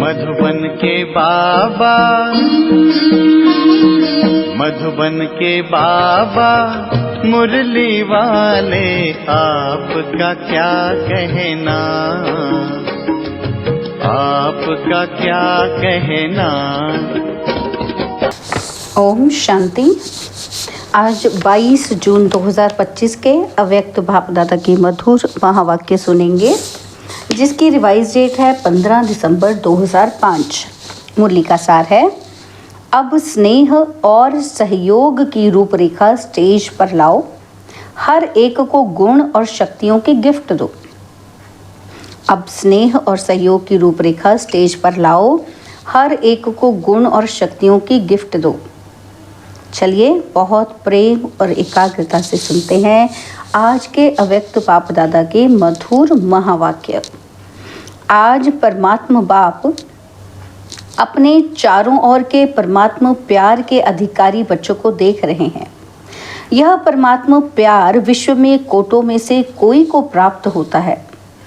मधुबन के बाबा, मधुबन के बाबा मुरली वाले, आपका क्या कहना, आपका क्या कहना। ओम शांति। आज 22 जून 2025 के अव्यक्त बाप दादा की मधुर महावाक्य सुनेंगे, जिसकी रिवाइज डेट है 15 दिसंबर 2005। मुरली का सार है, अब स्नेह और सहयोग की रूपरेखा स्टेज पर लाओ, हर एक को गुण और शक्तियों की गिफ्ट दो। अब स्नेह और सहयोग की रूपरेखा स्टेज पर लाओ, हर एक को गुण और शक्तियों की गिफ्ट दो। चलिए बहुत प्रेम और एकाग्रता से सुनते हैं आज के अव्यक्त बाप दादा के मधुर महावाक्य। आज परमात्मा बाप अपने चारों ओर के परमात्मा प्यार के अधिकारी बच्चों को देख रहे हैं। यह परमात्मा प्यार विश्व में कोटों में से कोई को प्राप्त होता है।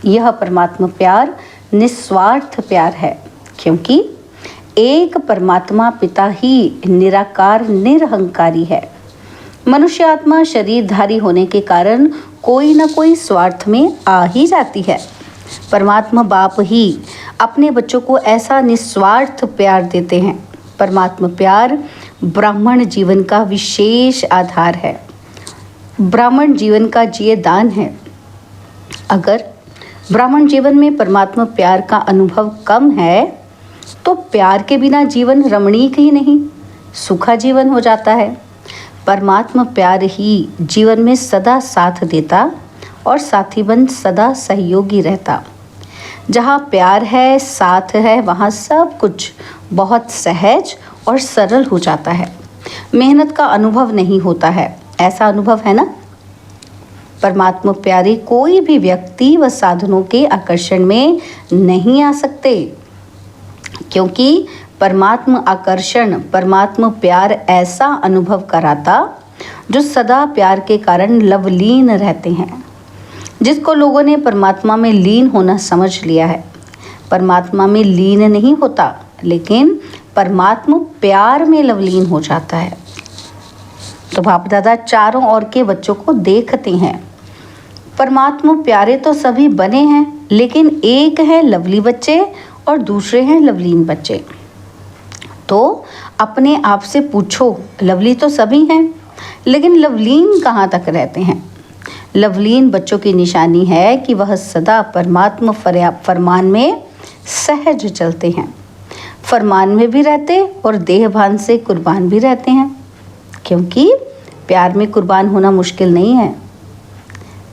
यह परमात्मा प्यार निस्वार्थ प्यार है, क्योंकि एक परमात्मा पिता ही निराकार निरहंकारी है। मनुष्य आत्मा शरीरधारी होने के कारण कोई न कोई स्वार्थ में आ ही जाती है। परमात्मा बाप ही अपने बच्चों को ऐसा निस्वार्थ प्यार देते हैं। परमात्मा प्यार ब्राह्मण जीवन का विशेष आधार है, ब्राह्मण जीवन का जिये दान है। अगर ब्राह्मण जीवन में परमात्मा प्यार का अनुभव कम है तो प्यार के बिना जीवन रमणीक ही नहीं, सूखा जीवन हो जाता है। परमात्मा प्यार ही जीवन में सदा साथ देता और साथी बन सदा सहयोगी रहता। जहाँ प्यार है, साथ है, वहाँ सब कुछ बहुत सहज और सरल हो जाता है। मेहनत का अनुभव नहीं होता है, ऐसा अनुभव है ना। परमात्मा प्यारे कोई भी व्यक्ति व साधनों के आकर्षण में नहीं आ सकते, क्योंकि परमात्मा आकर्षण परमात्मा प्यार ऐसा अनुभव कराता जो सदा प्यार के कारण लवलीन रहते हैं। जिसको लोगों ने परमात्मा में लीन होना समझ लिया है, परमात्मा में लीन नहीं होता, लेकिन परमात्मा प्यार में लवलीन हो जाता है। तो बाप दादा चारों ओर के बच्चों को देखते हैं। परमात्मा प्यारे तो सभी बने हैं, लेकिन एक है लवली बच्चे और दूसरे हैं लवलीन बच्चे। तो अपने आप से पूछो, लवली तो सभी हैं, लेकिन लवलीन कहाँ तक रहते हैं। लवलीन बच्चों की निशानी है कि वह सदा परमात्मा फरमान में सहज चलते हैं, फरमान में भी रहते और देहभान से कुर्बान भी रहते हैं, क्योंकि प्यार में कुर्बान होना मुश्किल नहीं है।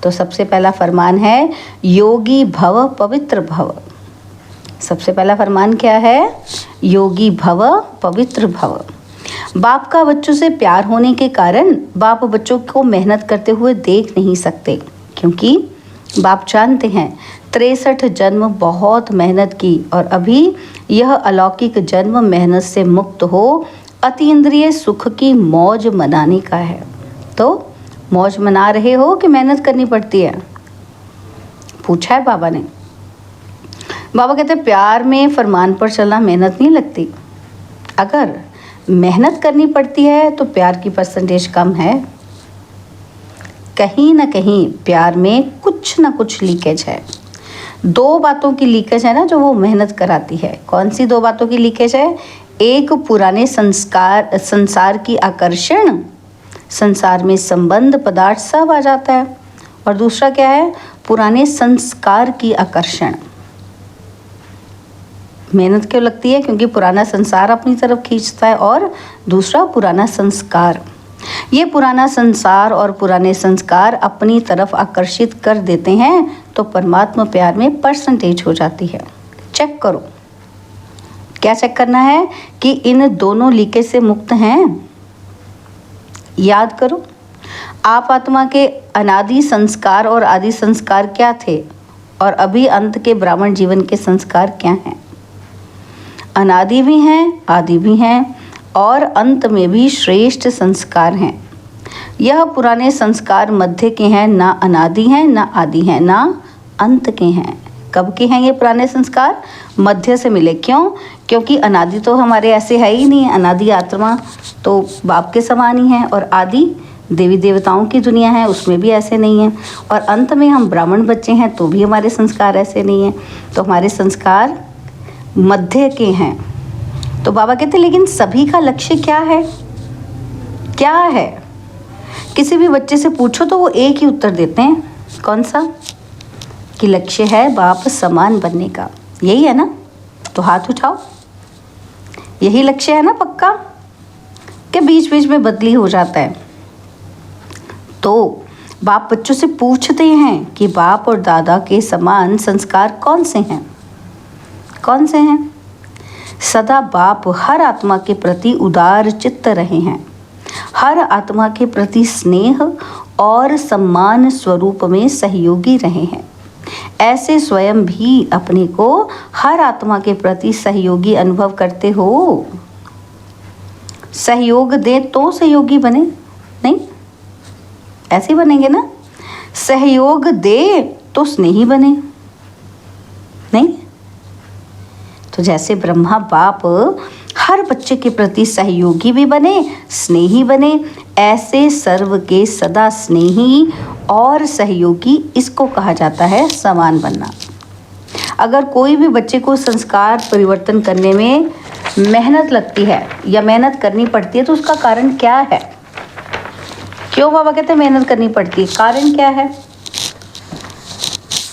तो सबसे पहला फरमान है, योगी भव पवित्र भव। सबसे पहला फरमान क्या है? योगी भव पवित्र भव। बाप का बच्चों से प्यार होने के कारण बाप बच्चों को मेहनत करते हुए देख नहीं सकते, क्योंकि बाप जानते हैं 63 जन्म बहुत मेहनत की और अभी यह अलौकिक जन्म मेहनत से मुक्त हो अतीन्द्रिय सुख की मौज मनाने का है। तो मौज मना रहे हो कि मेहनत करनी पड़ती है? पूछा है बाबा ने। बाबा कहते हैं प्यार में फरमान पर चलना मेहनत नहीं लगती। अगर मेहनत करनी पड़ती है तो प्यार की परसेंटेज कम है। कहीं ना कहीं प्यार में कुछ ना कुछ लीकेज है। दो बातों की लीकेज है ना जो वो मेहनत कराती है। कौन सी दो बातों की लीकेज है? एक पुराने संसार की आकर्षण, संसार में संबंध पदार्थ सब आ जाता है, और दूसरा क्या है? पुराने संस्कार की आकर्षण। मेहनत क्यों लगती है? क्योंकि पुराना संसार अपनी तरफ खींचता है, और दूसरा पुराना संस्कार। ये पुराना संसार और पुराने संस्कार अपनी तरफ आकर्षित कर देते हैं तो परमात्मा प्यार में परसेंटेज हो जाती है। चेक करो, क्या चेक करना है कि इन दोनों लीकेज से मुक्त हैं। याद करो, आप आत्मा के अनादि संस्कार और आदि संस्कार क्या थे, और अभी अंत के ब्राह्मण जीवन के संस्कार क्या हैं। अनादि भी हैं, आदि भी हैं, और अंत में भी श्रेष्ठ संस्कार हैं। यह पुराने संस्कार मध्य के हैं, ना अनादि हैं, ना आदि हैं, ना अंत के हैं। कब के हैं ये पुराने संस्कार? मध्य से मिले। क्यों? क्योंकि अनादि तो हमारे ऐसे है ही नहीं, अनादि आत्मा तो बाप के समान ही है, और आदि देवी देवताओं की दुनिया है उसमें भी ऐसे नहीं है, और अंत में हम ब्राह्मण बच्चे हैं तो भी हमारे संस्कार ऐसे नहीं हैं। तो हमारे संस्कार मध्य के हैं। तो बाबा कहते लेकिन सभी का लक्ष्य क्या है? क्या है? किसी भी बच्चे से पूछो तो वो एक ही उत्तर देते हैं। कौन सा? कि लक्ष्य है बाप समान बनने का। यही है ना? तो हाथ उठाओ। यही लक्ष्य है ना पक्का? कि बीच बीच में बदली हो जाता है? तो बाप बच्चों से पूछते हैं कि बाप और दादा के समान संस्कार कौन से हैं? कौन से हैं? सदा बाप हर आत्मा के प्रति उदार चित्त रहे हैं, हर आत्मा के प्रति स्नेह और सम्मान स्वरूप में सहयोगी रहे हैं। ऐसे स्वयं भी अपने को हर आत्मा के प्रति सहयोगी अनुभव करते हो। सहयोग दे तो सहयोगी बने, नहीं ऐसे बनेंगे ना? सहयोग दे तो स्नेही बने, नहीं? तो जैसे ब्रह्मा बाप हर बच्चे के प्रति सहयोगी भी बने, स्नेही बने, ऐसे सर्व के सदा स्नेही और सहयोगी, इसको कहा जाता है समान बनना। अगर कोई भी बच्चे को संस्कार परिवर्तन करने में मेहनत लगती है या मेहनत करनी पड़ती है तो उसका कारण क्या है? क्यों बाबा कहते हैं मेहनत करनी पड़ती है? कारण क्या है?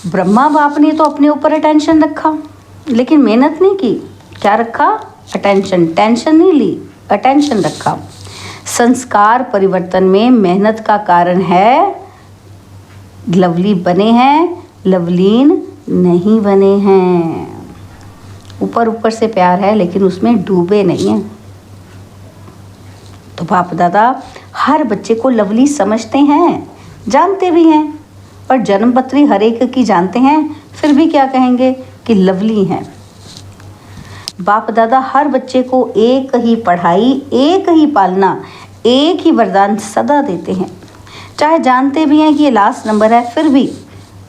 ब्रह्मा बाप ने तो अपने ऊपर अटेंशन रखा लेकिन मेहनत नहीं की। क्या रखा? अटेंशन। टेंशन नहीं ली, अटेंशन रखा। संस्कार परिवर्तन में मेहनत का कारण है लवली बने हैं, लवलीन नहीं बने हैं। ऊपर ऊपर से प्यार है लेकिन उसमें डूबे नहीं हैं। तो बाप दादा हर बच्चे को लवली समझते हैं, जानते भी हैं, और जन्मपत्री हर एक की जानते हैं, फिर भी क्या कहेंगे कि लवली हैं। बाप दादा हर बच्चे को एक ही पढ़ाई, एक ही पालना, एक ही वरदान सदा देते हैं। चाहे जानते भी हैं कि ये लास्ट नंबर है, फिर भी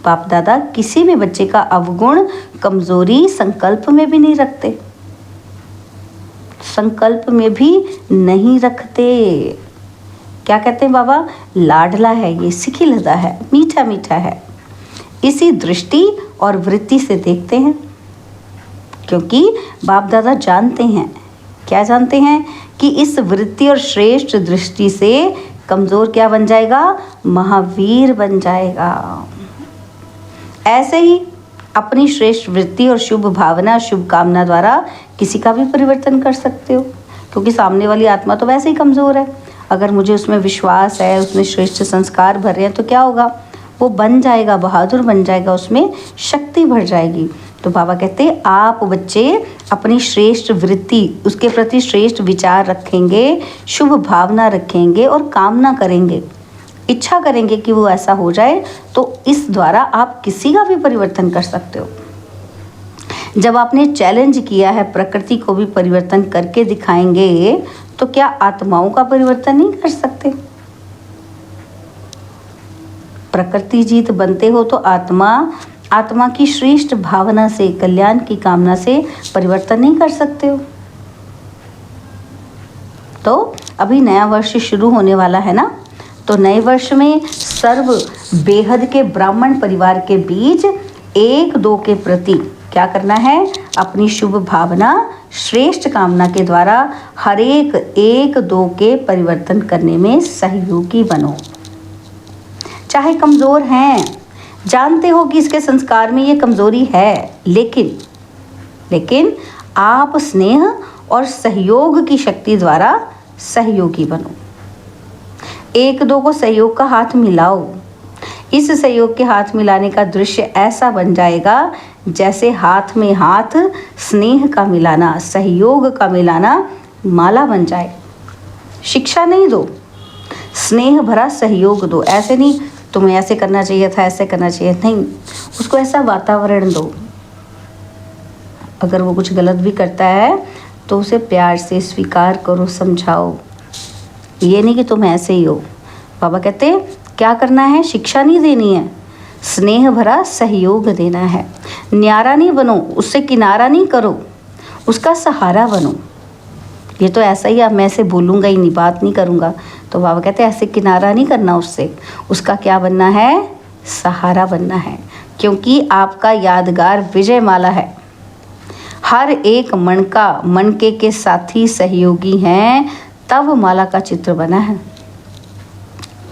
बाप दादा किसी भी बच्चे का अवगुण, कमजोरी संकल्प में भी नहीं रखते, संकल्प में भी नहीं रखते। क्या कहते हैं बाबा? लाडला है ये, सिखिलदा है, मीठा मीठा है। इसी दृष्टि और वृत्ति से देखते हैं, क्योंकि बाप दादा जानते हैं, क्या जानते हैं? कि इस वृत्ति और श्रेष्ठ दृष्टि से कमजोर क्या बन जाएगा? महावीर बन जाएगा। ऐसे ही अपनी श्रेष्ठ वृत्ति और शुभ भावना, शुभ कामना द्वारा किसी का भी परिवर्तन कर सकते हो, क्योंकि सामने वाली आत्मा तो वैसे ही कमजोर है। अगर मुझे उसमें विश्वास है, उसमें श्रेष्ठ संस्कार भर रहे हैं, तो क्या होगा? वो बन जाएगा, बहादुर बन जाएगा, उसमें शक्ति भर जाएगी। तो बाबा कहते हैं आप बच्चे अपनी श्रेष्ठ वृत्ति, उसके प्रति श्रेष्ठ विचार रखेंगे, शुभ भावना रखेंगे और कामना करेंगे, इच्छा करेंगे कि वो ऐसा हो जाए, तो इस द्वारा आप किसी का भी परिवर्तन कर सकते हो। जब आपने चैलेंज किया है प्रकृति को भी परिवर्तन करके दिखाएंगे, तो क्या आत्माओं का परिवर्तन नहीं कर सकते? प्रकृति जीत बनते हो तो आत्मा की श्रेष्ठ भावना से, कल्याण की कामना से परिवर्तन नहीं कर सकते हो। तो अभी नया वर्ष शुरू होने वाला है ना, तो नए वर्ष में सर्व बेहद के ब्राह्मण परिवार के बीच एक दो के प्रति क्या करना है? अपनी शुभ भावना, श्रेष्ठ कामना के द्वारा हर एक दो के परिवर्तन करने में सहयोगी बनो। चाहे कमज़ोर हैं, जानते हो कि इसके संस्कार में ये कमज़ोरी है, लेकिन आप स्नेह और सहयोग की शक्ति द्वारा सहयोगी बनो। एक दो को सहयोग का हाथ मिलाओ। इस सहयोग के हाथ मिलाने का दृश्य ऐसा बन जाएगा जैसे हाथ में हाथ स्नेह का मिलाना, सहयोग का मिलाना माला बन जाए। शिक्षा नहीं दो, स्नेह भरा सहयोग दो। ऐसे नहीं तुम्हें ऐसे करना चाहिए था, ऐसे करना चाहिए, नहीं, उसको ऐसा वातावरण दो। अगर वो कुछ गलत भी करता है तो उसे प्यार से स्वीकार करो, समझाओ। ये नहीं कि तुम ऐसे ही हो। बाबा कहते हैं क्या करना है? शिक्षा नहीं देनी है, स्नेह भरा सहयोग देना है। न्यारा नहीं बनो, उससे किनारा नहीं करो, उसका सहारा बनो। ये तो ऐसा ही, अब मैं ऐसे बोलूँगा ही नहीं, बात नहीं करूँगा, तो बाबा कहते हैं ऐसे किनारा नहीं करना उससे, उसका क्या बनना है, सहारा बनना है। क्योंकि आपका यादगार विजय माला है। हर एक मनके के साथी सहयोगी हैं, तब माला का चित्र बना है।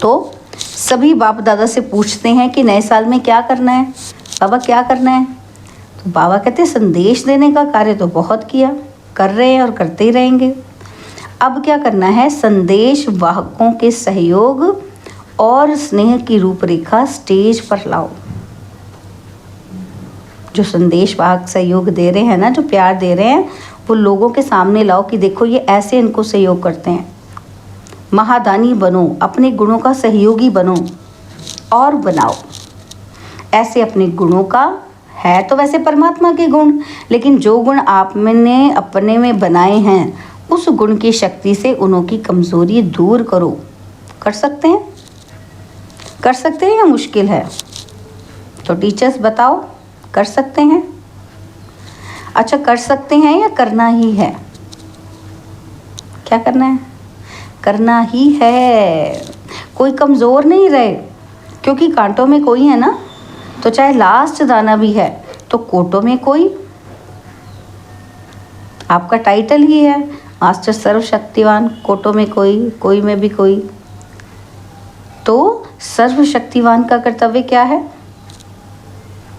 तो सभी बाप दादा से पूछते हैं कि नए साल में क्या करना है, बाबा क्या करना है। तो बाबा कहते हैं संदेश देने का कार्य तो बहुत किया, कर रहे हैं और करते ही रहेंगे। अब क्या करना है, संदेश वाहकों के सहयोग और स्नेह की रूपरेखा स्टेज पर लाओ। जो संदेश वाहक सहयोग दे रहे हैं ना, जो प्यार दे रहे हैं, वो लोगों के सामने लाओ कि देखो ये ऐसे इनको सहयोग करते हैं। महादानी बनो, अपने गुणों का सहयोगी बनो और बनाओ। ऐसे अपने गुणों का है तो वैसे परमात्मा के गुण, लेकिन जो गुण आपने अपने में बनाए हैं, उस गुण की शक्ति से उन्हों की कमज़ोरी दूर करो। कर सकते हैं? कर सकते हैं या मुश्किल है? तो टीचर्स बताओ, कर सकते हैं? अच्छा, कर सकते हैं या करना ही है? क्या करना है? करना ही है। कोई कमज़ोर नहीं रहे, क्योंकि कांटों में कोई है ना, तो चाहे लास्ट दाना भी है तो कोटों में कोई। आपका टाइटल ही है मास्टर सर्वशक्तिवान, कोटों में कोई, कोई में भी कोई। तो सर्वशक्तिवान का कर्तव्य क्या है?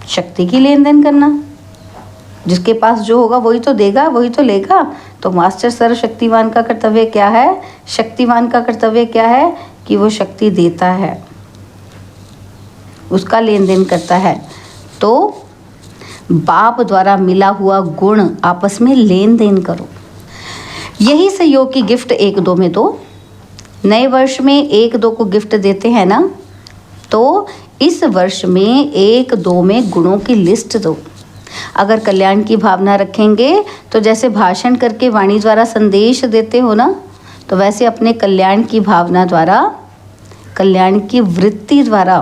शक्ति की लेन देन करना। जिसके पास जो होगा वही तो देगा, वही तो लेगा। तो मास्टर सर्वशक्तिवान का कर्तव्य क्या है? शक्तिवान का कर्तव्य क्या है? कि वो शक्ति देता है, उसका लेन देन करता है। तो बाप द्वारा मिला हुआ गुण आपस में लेन देन करो। यही सहयोग की गिफ्ट 1-2 में दो। नए वर्ष में 1-2 को गिफ्ट देते हैं ना, तो इस वर्ष में 1-2 में गुणों की लिस्ट दो। अगर कल्याण की भावना रखेंगे तो जैसे भाषण करके वाणी द्वारा संदेश देते हो ना, तो वैसे अपने कल्याण की भावना द्वारा, कल्याण की वृत्ति द्वारा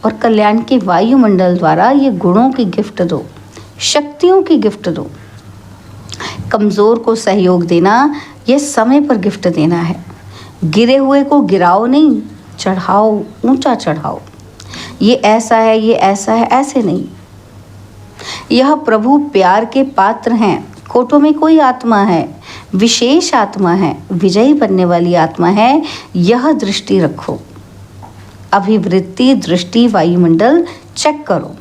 और कल्याण के वायुमंडल द्वारा ये गुणों की गिफ्ट दो, शक्तियों की गिफ्ट दो। कमज़ोर को सहयोग देना, ये समय पर गिफ्ट देना है। गिरे हुए को गिराओ नहीं, चढ़ाओ, ऊंचा चढ़ाओ। ये ऐसा है, ये ऐसा है, ऐसे नहीं। यह प्रभु प्यार के पात्र हैं। कोटों में कोई आत्मा है, विशेष आत्मा है, विजयी बनने वाली आत्मा है। यह दृष्टि रखो। अभिवृत्ति, दृष्टि, वायुमंडल चेक करो।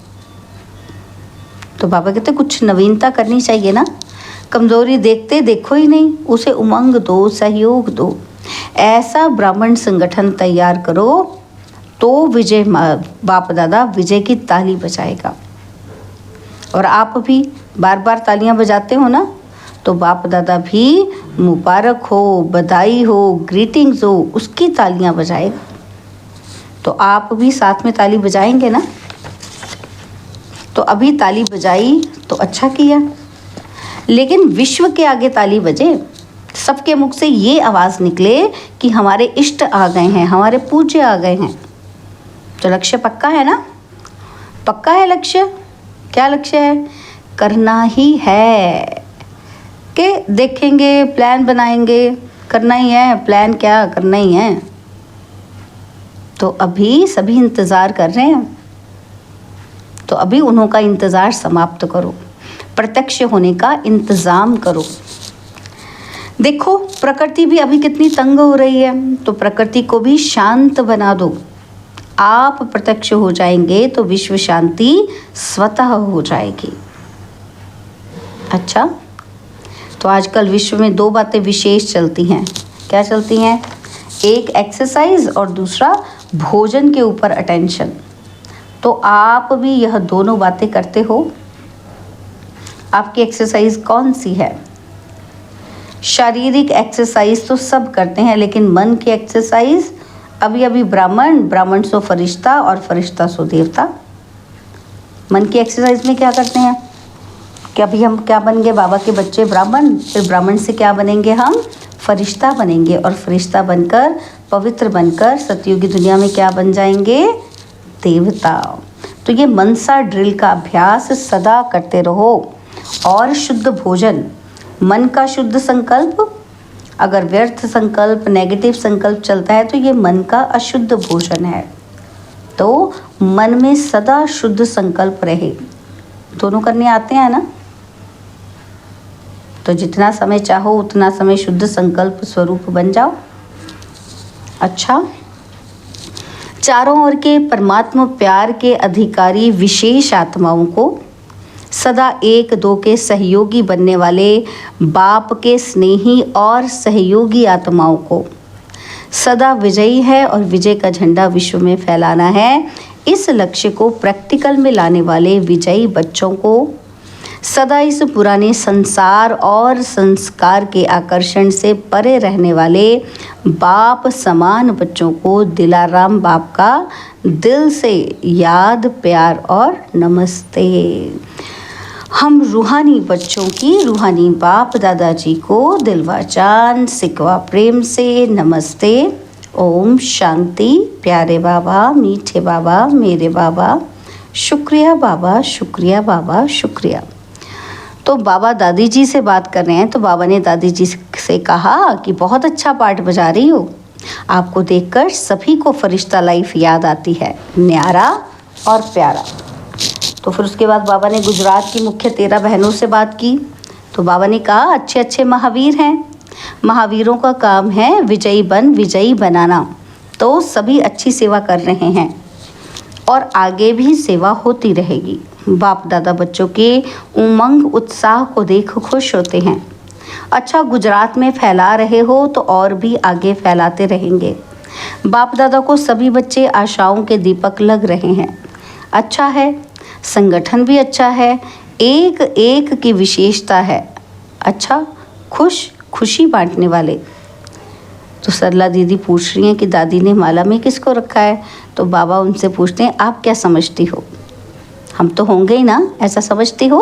तो बाबा कहते कुछ नवीनता करनी चाहिए ना। कमजोरी देखते देखो ही नहीं, उसे उमंग दो, सहयोग दो। ऐसा ब्राह्मण संगठन तैयार करो तो विजय बाप दादा विजय की ताली बजाएगा। और आप भी बार बार तालियां बजाते हो ना, तो बाप दादा भी मुबारक हो, बधाई हो, ग्रीटिंग्स हो, उसकी तालियां बजाएगा। तो आप भी साथ में ताली बजाएंगे ना। तो अभी ताली बजाई तो अच्छा किया, लेकिन विश्व के आगे ताली बजे, सबके मुख से ये आवाज़ निकले कि हमारे इष्ट आ गए हैं, हमारे पूज्य आ गए हैं। तो लक्ष्य पक्का है ना? पक्का है लक्ष्य? क्या लक्ष्य है? करना ही है कि देखेंगे, प्लान बनाएंगे, करना ही है। प्लान क्या, करना ही है। तो अभी सभी इंतज़ार कर रहे हैं, तो अभी उन्हों का इंतज़ार समाप्त करो, प्रत्यक्ष होने का इंतज़ाम करो। देखो प्रकृति भी अभी कितनी तंग हो रही है, तो प्रकृति को भी शांत बना दो। आप प्रत्यक्ष हो जाएंगे तो विश्व शांति स्वतः हो जाएगी। अच्छा, तो आजकल विश्व में 2 बातें विशेष चलती हैं। क्या चलती हैं? एक एक्सरसाइज और दूसरा भोजन के ऊपर अटेंशन। तो आप भी यह दोनों बातें करते हो। आपकी एक्सरसाइज कौन सी है? शारीरिक एक्सरसाइज तो सब करते हैं, लेकिन मन की एक्सरसाइज अभी ब्राह्मण सो फरिश्ता और फरिश्ता सो देवता। मन की एक्सरसाइज में क्या करते हैं कि अभी हम क्या बन गए? बाबा के बच्चे ब्राह्मण, फिर ब्राह्मण से क्या बनेंगे? हम फरिश्ता बनेंगे, और फरिश्ता बनकर, पवित्र बनकर सतयुगी दुनिया में क्या बन जाएंगे? देवता। तो ये मनसा ड्रिल का अभ्यास सदा करते रहो। और शुद्ध भोजन, मन का शुद्ध संकल्प, अगर व्यर्थ संकल्प, नेगेटिव संकल्प चलता है तो ये मन का अशुद्ध भोजन है। तो मन में सदा शुद्ध संकल्प रहे। दोनों करने आते हैं ना, तो जितना समय चाहो उतना समय शुद्ध संकल्प स्वरूप बन जाओ। अच्छा, चारों ओर के परमात्मा प्यार के अधिकारी विशेष आत्माओं को, सदा एक दो के सहयोगी बनने वाले बाप के स्नेही और सहयोगी आत्माओं को, सदा विजयी है और विजय का झंडा विश्व में फैलाना है, इस लक्ष्य को प्रैक्टिकल में लाने वाले विजयी बच्चों को, सदा इस पुराने संसार और संस्कार के आकर्षण से परे रहने वाले बाप समान बच्चों को दिलाराम बाप का दिल से याद, प्यार और नमस्ते। हम रूहानी बच्चों की रूहानी बाप दादाजी को दिलवा जान सिकवा प्रेम से नमस्ते। ओम शांति। प्यारे बाबा, मीठे बाबा, मेरे बाबा, शुक्रिया बाबा, शुक्रिया बाबा, शुक्रिया। तो बाबा दादी जी से बात कर रहे हैं, तो बाबा ने दादी जी से कहा कि बहुत अच्छा पाठ बजा रही हो, आपको देखकर सभी को फरिश्ता लाइफ याद आती है, न्यारा और प्यारा। तो फिर उसके बाद बाबा ने गुजरात की मुख्य 13 बहनों से बात की। तो बाबा ने कहा अच्छे अच्छे महावीर हैं, महावीरों का काम है विजयी बनाना। तो सभी अच्छी सेवा कर रहे हैं और आगे भी सेवा होती रहेगी। बाप दादा बच्चों के उमंग उत्साह को देख खुश होते हैं। अच्छा, गुजरात में फैला रहे हो तो और भी आगे फैलाते रहेंगे। बाप दादा को सभी बच्चे आशाओं के दीपक लग रहे हैं। अच्छा है, संगठन भी अच्छा है, एक एक की विशेषता है। अच्छा, खुशी बांटने वाले। तो सरला दीदी पूछ रही हैं कि दादी ने माला में किसको रखा है। तो बाबा उनसे पूछते हैं आप क्या समझती हो, हम तो होंगे ही ना, ऐसा समझती हो?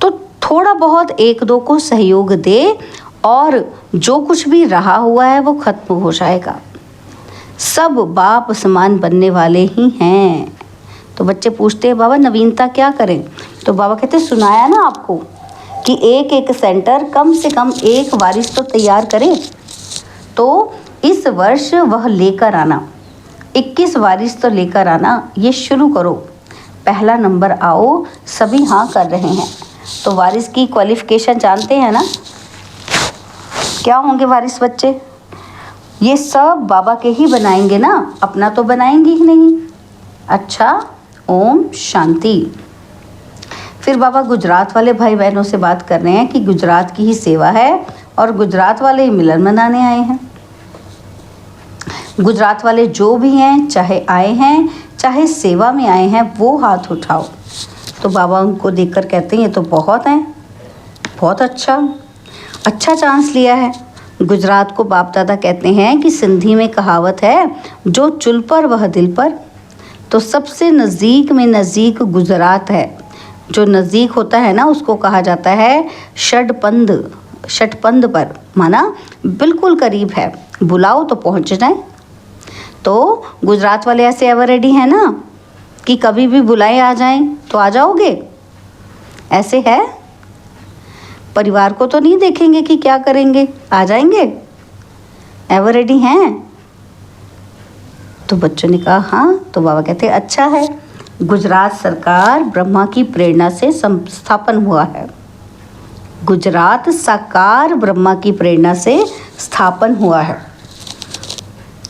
तो थोड़ा बहुत एक दो को सहयोग दे और जो कुछ भी रहा हुआ है वो खत्म हो जाएगा। सब बाप समान बनने वाले ही हैं। तो बच्चे पूछते हैं बाबा नवीनता क्या करें? तो बाबा कहते सुनाया ना आपको कि एक एक सेंटर कम से कम एक वारिस तो तैयार करें। तो इस वर्ष वह लेकर आना, 21 वारिस तो लेकर आना, ये शुरू करो। पहला नंबर आओ, सभी हाँ कर रहे हैं। तो वारिस की क्वालिफिकेशन जानते हैं ना, क्या होंगे वारिस बच्चे? ये सब बाबा के ही बनाएंगे ना, अपना तो बनाएंगे ही नहीं। अच्छा, ओम शांति। फिर बाबा गुजरात वाले भाई बहनों से बात कर रहे हैं कि गुजरात की ही सेवा है और गुजरात वाले ही मिलन मनाने आए हैं। गुजरात वाले जो भी हैं, चाहे आए हैं चाहे सेवा में आए हैं, वो हाथ उठाओ। तो बाबा उनको देखकर कहते हैं ये तो बहुत हैं, बहुत अच्छा चांस लिया है। गुजरात को बाप दादा कहते हैं कि सिंधी में कहावत है जो चुल पर वह दिल पर। तो सबसे नज़दीक में नज़दीक गुजरात है। जो नज़दीक होता है ना उसको कहा जाता है षटपंद पर, माना बिल्कुल करीब है, बुलाओ तो पहुंच जाए। तो गुजरात वाले ऐसे एवर रेडी हैं ना कि कभी भी बुलाए आ जाएं तो आ जाओगे, ऐसे है। परिवार को तो नहीं देखेंगे कि क्या करेंगे, आ जाएंगे, एवर रेडी हैं। तो बच्चों ने कहा हाँ। तो बाबा कहते हैं अच्छा है, गुजरात सरकार ब्रह्मा की प्रेरणा से स्थापन हुआ है। गुजरात साकार ब्रह्मा की प्रेरणा से स्थापन हुआ है।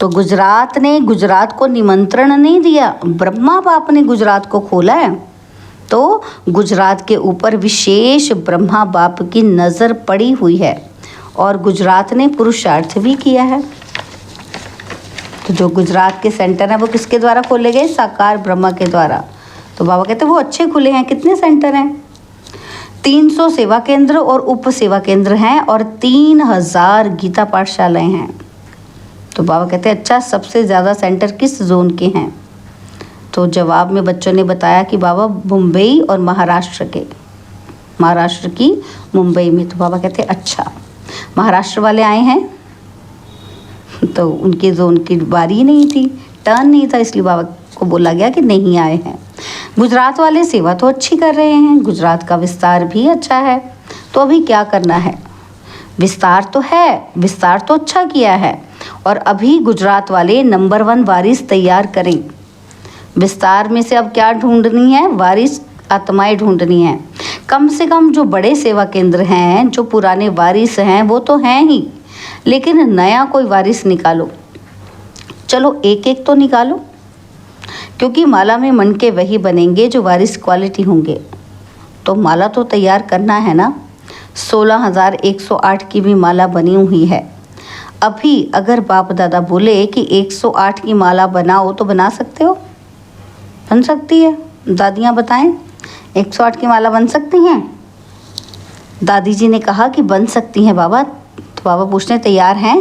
तो गुजरात ने गुजरात को निमंत्रण नहीं दिया, ब्रह्मा बाप ने गुजरात को खोला है। तो गुजरात के ऊपर विशेष ब्रह्मा बाप की नज़र पड़ी हुई है और गुजरात ने पुरुषार्थ भी किया है। तो जो गुजरात के सेंटर हैं वो किसके द्वारा खोले गए? साकार ब्रह्मा के द्वारा। तो बाबा कहते हैं वो अच्छे खुले हैं। कितने सेंटर हैं? 300 सेवा केंद्र और उप सेवा केंद्र हैं और 3000 गीता पाठशालाएं हैं। तो बाबा कहते हैं अच्छा, सबसे ज़्यादा सेंटर किस जोन के हैं? तो जवाब में बच्चों ने बताया कि बाबा मुंबई और महाराष्ट्र की मुंबई में। तो बाबा कहते हैं अच्छा, महाराष्ट्र वाले आए हैं तो उनके जोन की बारी नहीं थी, टर्न नहीं था, इसलिए बाबा उसको बोला गया कि नहीं आए हैं। गुजरात वाले सेवा तो अच्छी कर रहे हैं, गुजरात का विस्तार भी अच्छा है, तो अभी क्या करना है? विस्तार तो है, विस्तार तो अच्छा किया है, और अभी गुजरात वाले नंबर 1 वारिस तैयार करें। विस्तार में से अब क्या ढूंढनी है? वारिस आत्माएं ढूंढनी है। कम से कम जो बड़े सेवा केंद्र हैं, जो पुराने वारिस हैं वो तो हैं ही, लेकिन नया कोई वारिस निकालो। चलो एक एक तो निकालो, क्योंकि माला में मन के वही बनेंगे जो वारिस क्वालिटी होंगे। तो माला तो तैयार करना है ना। 16,108 की भी माला बनी हुई है। अभी अगर बाप दादा बोले कि 108 की माला बनाओ तो बना सकते हो? बन सकती है? दादियाँ बताएं, 108 की माला बन सकती हैं? दादी जी ने कहा कि बन सकती हैं बाबा। तो बाबा पूछने तैयार हैं?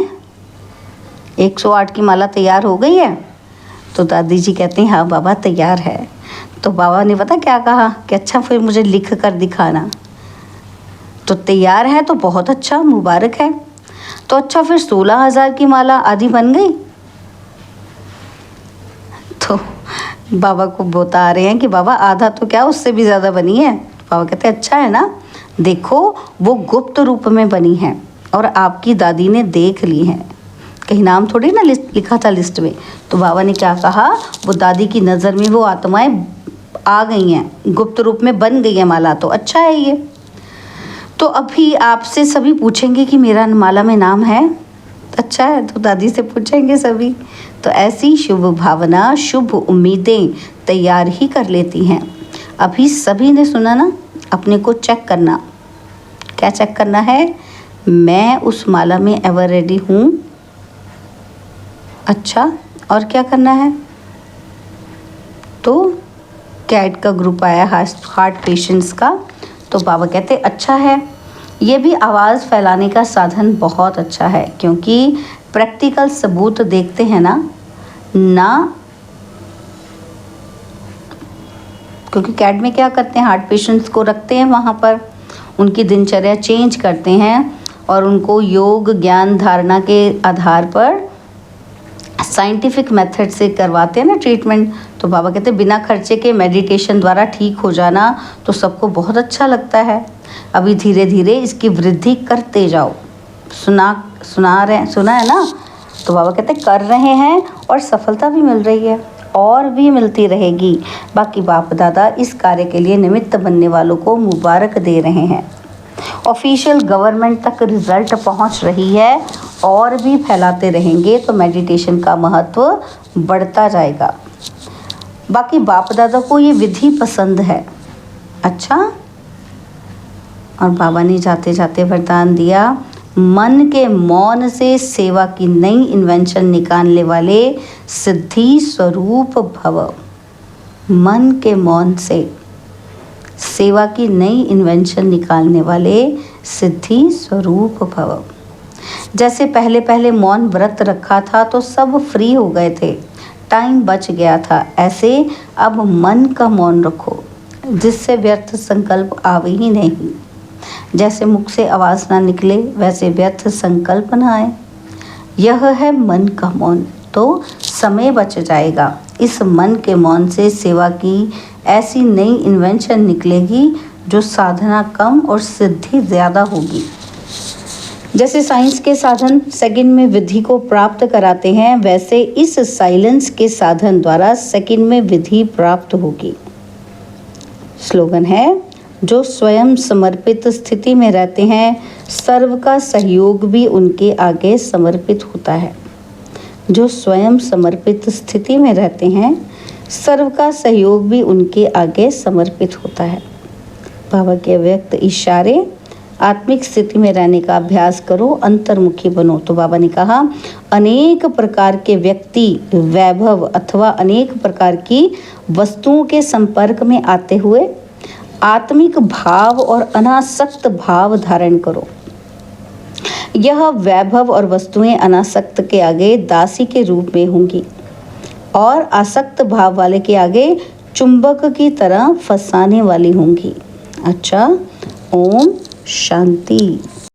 108 की माला तैयार हो गई है? तो दादी जी कहती हैं हाँ बाबा तैयार है। तो बाबा ने पता क्या कहा कि अच्छा फिर मुझे लिख कर दिखाना। तो तैयार है तो बहुत अच्छा, मुबारक है। तो अच्छा फिर 16,000 की माला आधी बन गई? तो बाबा को बता रहे हैं कि बाबा आधा तो क्या, उससे भी ज़्यादा बनी है। तो बाबा कहते हैं अच्छा है ना, देखो वो गुप्त रूप में बनी है और आपकी दादी ने देख ली है, कहीं नाम थोड़ी ना लिखा था लिस्ट में। तो बाबा ने क्या कहा, वो दादी की नज़र में वो आत्माएं आ गई हैं, गुप्त रूप में बन गई है माला, तो अच्छा है ये। तो अभी आपसे सभी पूछेंगे कि मेरा माला में नाम है? अच्छा है, तो दादी से पूछेंगे सभी। तो ऐसी शुभ भावना, शुभ उम्मीदें तैयार ही कर लेती हैं। अभी सभी ने सुना ना, अपने को चेक करना। क्या चेक करना है? मैं उस माला में एवर रेडी हूँ। अच्छा, और क्या करना है? तो कैट का ग्रुप आया, हार्ट पेशेंट्स का। तो बाबा कहते अच्छा है, ये भी आवाज़ फैलाने का साधन बहुत अच्छा है, क्योंकि प्रैक्टिकल सबूत देखते हैं ना क्योंकि कैट में क्या करते हैं, हार्ट पेशेंट्स को रखते हैं वहाँ पर, उनकी दिनचर्या चेंज करते हैं और उनको योग ज्ञान धारणा के आधार पर साइंटिफिक मेथड से करवाते हैं ना ट्रीटमेंट। तो बाबा कहते हैं बिना खर्चे के मेडिटेशन द्वारा ठीक हो जाना तो सबको बहुत अच्छा लगता है। अभी धीरे धीरे इसकी वृद्धि करते जाओ। सुना है ना। तो बाबा कहते हैं कर रहे हैं और सफलता भी मिल रही है और भी मिलती रहेगी। बाकी बाप दादा इस कार्य के लिए निमित्त बनने वालों को मुबारक दे रहे हैं। ऑफिशियल गवर्नमेंट तक रिजल्ट पहुंच रही है और भी फैलाते रहेंगे तो मेडिटेशन का महत्व बढ़ता जाएगा। बाकी बाप दादा को ये विधि पसंद है। अच्छा, और बाबा ने जाते जाते वरदान दिया, मन के मौन से सेवा की नई इन्वेंशन निकालने वाले सिद्धि स्वरूप भव। मन के मौन से सेवा की नई इन्वेंशन निकालने वाले सिद्धि स्वरूप भव। जैसे पहले पहले मौन व्रत रखा था तो सब फ्री हो गए थे, टाइम बच गया था, ऐसे अब मन का मौन रखो जिससे व्यर्थ संकल्प आवे ही नहीं। जैसे मुख से आवाज़ ना निकले वैसे व्यर्थ संकल्प ना आए। यह है मन का मौन, तो समय बच जाएगा। इस मन के मौन से सेवा की ऐसी नई इन्वेंशन निकलेगी जो साधना कम और सिद्धि ज़्यादा होगी। जैसे साइंस के साधन सेकंड में विधि को प्राप्त कराते हैं, वैसे इस साइलेंस के साधन द्वारा सेकंड में विधि प्राप्त होगी। स्लोगन है, जो स्वयं समर्पित स्थिति में रहते हैं सर्व का सहयोग भी उनके आगे समर्पित होता है। जो स्वयं समर्पित स्थिति में रहते हैं सर्व का सहयोग भी उनके आगे समर्पित होता है। बाबा के व्यक्त इशारे, आत्मिक स्थिति में रहने का अभ्यास करो, अंतर्मुखी बनो। तो बाबा ने कहा, अनेक प्रकार के व्यक्ति, वैभव अथवा अनेक प्रकार की वस्तुओं के संपर्क में आते हुए आत्मिक भाव और अनासक्त भाव धारण करो। यह वैभव और वस्तुएं अनासक्त के आगे दासी के रूप में होंगी और आसक्त भाव वाले के आगे चुंबक की तरह फंसाने वाली होंगी। अच्छा, ओम शांति।